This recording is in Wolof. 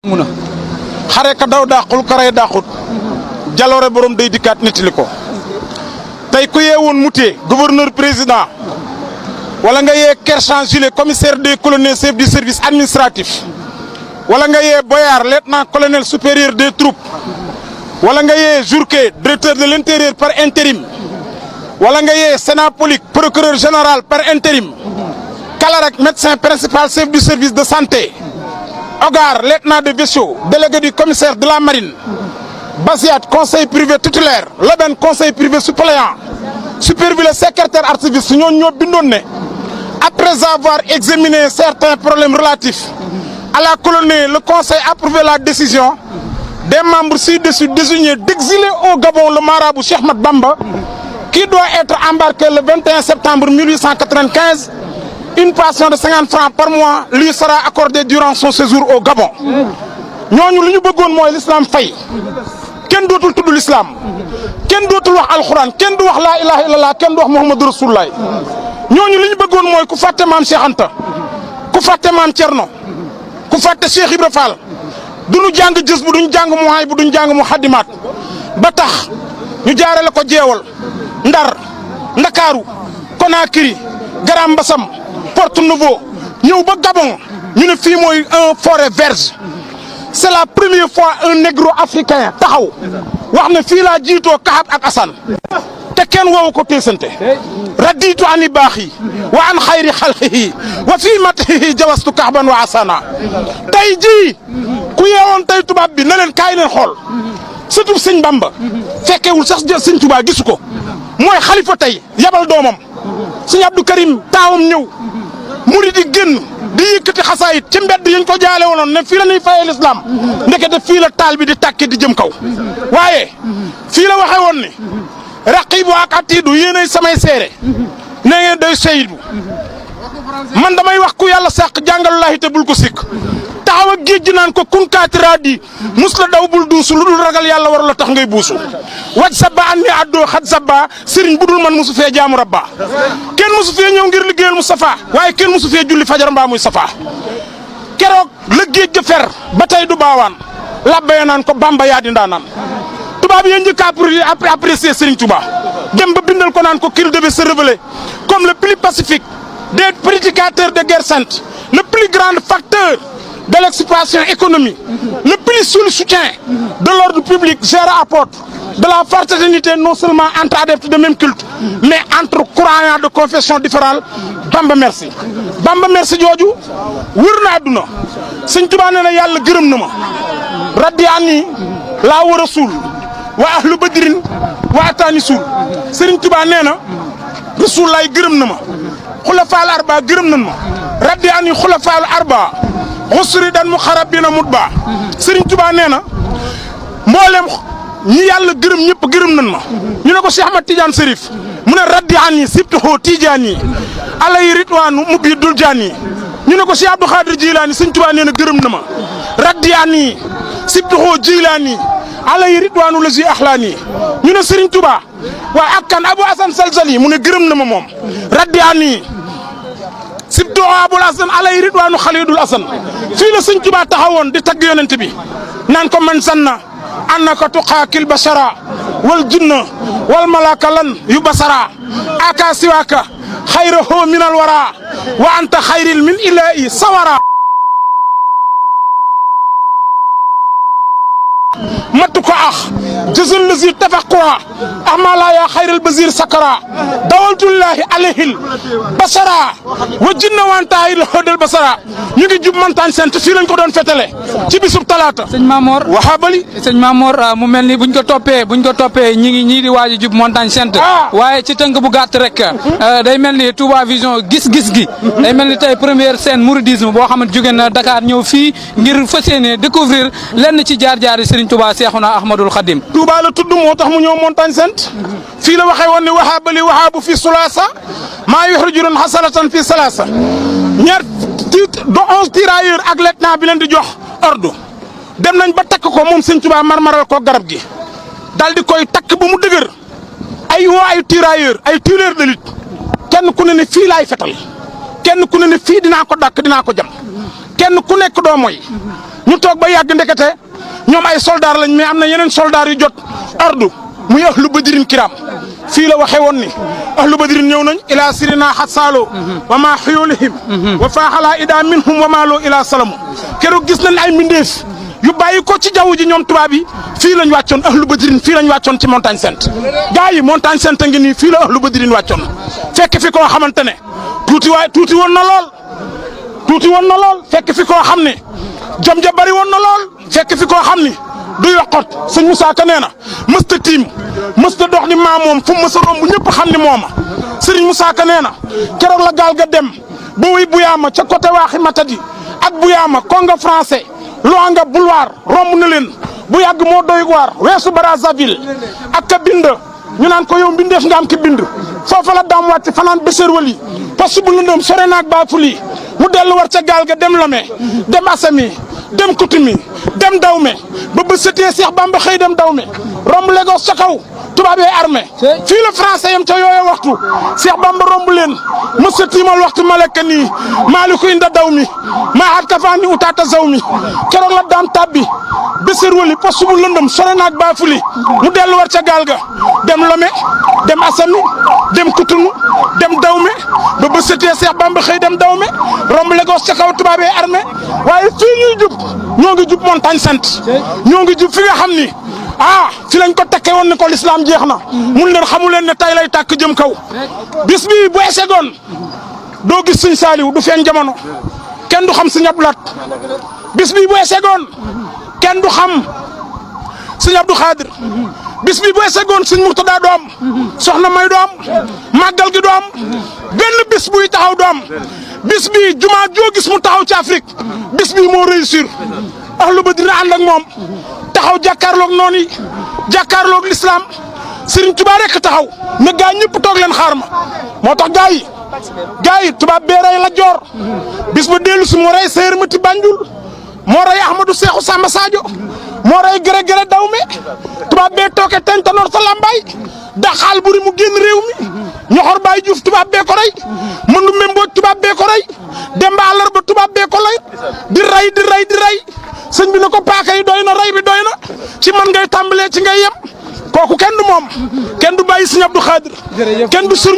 muna xare ka daw dàqul karay dàqut jaloore borom day dikkaat nettali ko tey ku yeewoon Moutier gouverneur président wala nga yee Kershan Jules commissaire des colonels chef du service administratif wala nga yee Boyard lieutenant colonel supérieur des troupes wala nga yee Jourquet directeur de l'intérieur par intérim wala nga yee Sénapolique procureur général par intérim Kalarak médecin principal chef du service de santé Ogar lieutenant de vaisseau délégué du commissaire de la marine Basiat conseil privé titulaire Leben conseil privé suppléant Superville secrétaire archiviste ñooñu ñoo bindoon ne après avoir examiné certains problèmes relatifs à la colonie le conseil a approuvé la décision des membres ci-dessus désignés d'exiler au Gabon le marabout Cheikh Ahmadou Bamba qui doit être embarqué le 21 septembre 1895. Une pension de 50 francs par mois lui sera accordée durant son séjour au Gabon. ñooñu li ñu bëggoon mooy l'islam fay kenn dootul tudd l'islam kenn dootul wax alxuraan kenn du wax laa ilaha illallah kenn du wax muhammadu rasulullah ñooñu li ñu bëggoon mooy ku fàtte maam Cheikh Anta ku fàtte maam Thierno ku fàtte Cheikh Ibra Fall duñu jàng jës bu duñ jàng mu haay bu duñ jàng mu xaddimaat ba tax ñu jaarale ko jeewal Ndar Ndakaaru Conakry Grand Mbassam Porte Nouveau ñëw ba Gabon ñu ne fii mooy un forêt vierge c'est la première fois un négro africain taxaw wax ne fii laa jiitoo Kahab ak Assane te kenn woowu ko teesante raditu ani baaxi wa an xayri xalqihi wa fii matihi jawastu Kahban wa Asana tey jii ku yeewoon tey tubaab bi na leen kaay leen xool surtout sëñ Bamba fekkewul sax sëñ Tuubaa gisu ko mooy xalifa tey yabal doomam sëñ Abdou Karim taawam ñëw murid di génn di yëkkati xasaayit ci mbedd yiñ ko jaale woon ne fii la ñuy fayee l'islam ndekete fii la taal bi di tàkki di jëm kaw waaye fii la waxee woon ne raqibu ak atiidu yéenay samay seere ne ngeen doy seyidu man damay wax ku yàlla sàq jàngalullahi te bul ko sikk taxaw ak géej gi naan ko kun kaatira di mus la daw bul duusu lu dul ragal yàlla war la tax ngay buusu waj sabba an ni addoo xat sabba sëriñ bu dul man musu fee jaamu rabba kenn musu fee ñëw ngir liggéeyal Mustafa waaye kenn musu fee julli fajar mbaa muy safa keroog la géej ga fer ba tey du baawaan labbaye naan ko Bamba yaa di ndaanaan tubaab yi njëkk a apprécier Serigne Touba dem ba bindal ko naan ko qu'il devait se révéler comme le plus pacifique des prédicateurs de guerre sainte le plus grand facteur de l'expansion économique, le plus sous le soutien de l'ordre public, géré apôtre, de la fraternité non seulement entre adeptes de même culte, mais entre croyants de confessions différentes. Bamba merci. Bamba merci jooju wër na àdduna Sëñ Tuubaa nee na yàlla gërëm na ma radiyani laa war a suul wa ahlu badrin wa ataani suul Sëriñ Tuubaa nee na Rasulullaay gërëm na ma xulafaal arba gërëm nañ ma radiyani xulafaal arba xusri dan mu xarab dina mut baa Serigne Touba nee na mboolem ñi yàlla gërëm ñëpp gërëm nañ ma ñu ne ko Cheikh Ahmad Tidiane Serif mu ne raddi an yi sibtuhoo Tidiane yi alay ritwaanu mu biir dul jaan yi ñu ne ko Cheikh Abdou Khadir Jilaani Serigne Touba nee na gërëm na ma raddi an yi sibtuhoo Jilaani alay ritwaanu la si axlaan yi ñu ne Serigne Touba waaye ak kan Abou Assane Salsali mu ne gërëm na ma moom raddi an yi sibto abul asan alay ridwaanu xalidul asan fii la Sëñ Tuubaa taxawoon di tagg yonent bi naan ko man sanna annaka tuqaakil bashara wal junna wal malaka lan yu basara aka siwaka xayrahu min al wara wa anta xayril min ilahi sawara matu ko jësul la si tafaqura ahmala ya xayral basir sakara dawaltullahi alayhil basara wa jinna wantaay la hodal basara ñu ngi jub montagne sent fii lañ ko doon fetale ci bisub talaata sëñ Mamor waxaabali sëñ Mamor mu mel ni buñ ko toppee ñii di waaj a jub montagne sent waaye ci tënk bu gàtt rek day mel ni Touba Vision gis-gis gi day mel ni tey première scène mouridisme boo xamante jóge na Dakar ñëw fii ngir fas yéene découvrir lenn ci jaar-jaari Serigne Touba Seexuna Ahmadul Xadim Touba la tudd moo tax mu ñëw montagne sainte fii la waxee woon ne waxaabali waxaabu fi sulaasa maa yuxrijun hasanatan fi salaasa ñaar do 11 tirailleurs ak lieutenant bi leen di jox ordre dem nañ ba takk ko moom Sëñ Touba marmaral ko garab gi dal di koy takk ba mu dëgër ay woo ay tirailleurs ay tireurs de lutte kenn ku ne fii laay fetal kenn ku ne fii dinaa ko dàkk dinaa ko jam kenn ku nekk doo mooy ñu toog ba yàgg ndekete ñoom ay soldats lañ mais am na yeneen soldats yu jot ordre muy ahlu badrin kiram fii la waxee woon ni ahlu badrin ñëw nañ ila sirina xasaalo wa ma xuyulihim wa faaxalaa ida minhum wa maaloo ila salamu keroog gis nañ ay mbindeef yu bàyyi ko ci jaww ji ñoom tubaab yi fii lañ wàccoon ahlu badrin fii lañ wàccoon ci montagne sainte gars yi montagne sainte ngi nii fii la ahlu badrin wàccoon fekk fi koo xamante ne tuuti woon na lool fekk fi koo xam ne jom ja bari woon na lool fekk fi koo xam ni du yokkot sëñ Moussa Ka nee na mësta tiim mësta dox ni maa moom fu mu mës a romb ñëpp xam ni mooma sëriñ Moussa Ka nee na keroog la gaal ga dem ba wuy Buyaama ca côté waaxi Matadi ak Buyaama konga français Luanga boulevard romb na leen bu yàgg moo doy waar weesu Brazzaville ak ka bind ñu naan ko yow mbindeef nga am ki bind foofa la daam wàcc fanaan Bessér Wali poste bu lëndëm sore naag Baafuli mu dellu war ca gaal ga dem Lomé dem Assami dem Koutoumi dem Dahomey ba sëtee Cheikh Bamba xëy dem Dahomey romb Lagos ca kaw tubaab yi armée fii la français yam ca yooyee waxtu Cheikh Bamba romb leen mësa tiimal waxtu maleka nii maaliku inda Dahomey maa xat kafaani utaata zawmi keroog la daam tabbi Bessér Wali poste bu lëndëm sore naag Baafuli mu dellu war ca gaal ga dem Lomé dem Assami dem Koutoumi dem Dahomey ba sëtee Cheikh Bamba xëy dem Dahomey romb Lagos ca kaw tubaab yi armée waaye fii ñuy jub ñoo ngi jub montagne sainte ñoo ngi jub fi nga xam ni fi lañ ko tekkee woon ne ko l'islam jeex na mun leen xamu leen ne tay lay tàkk jëm kaw bis bi bu esegoon doo gis sëñ Saaliw du feeñ jamono kenn du xam sëñ Abdu Laat bis bi bu esegoon kenn du xam sëñ Abdu Xaadir bis bi bu esegoon sëñ Murtada doom soxna May doom màggal gi doom benn bis buy taxaw doom bis bi jumaa joo gis mu taxaw ci Afrique bis bi moo réussir ahlu badri ànd ak moom taxaw jàkkaarloog noonu yi jàkkaarloog l'islam Serigne Touba rek taxaw ne gaa ñëpp toog leen xaar ma moo tax gaa yi tubaab bee rey la joor bis ba dellu si moo rey Seyer Mati Banjul moo rey Ahmadou Seexu Samba Sadio moo rey gërë Dahomey tubaab bee tooke Tentanoor sa Lambaay daxaal buri mu génn réew mi ñoxor Baay Juuf tubaab bee ko rey mëndu Membooj tubaab bee ko rey Demba Àllarba tubaab bee ko lay di rey sëñ bi ne ko paaka yi doy na rey bi doy na ci man ngay tàmbalee ci ngay yem kooku kenn du moom kenn du bàyyi sëñ Abdou Khadir kenn du sur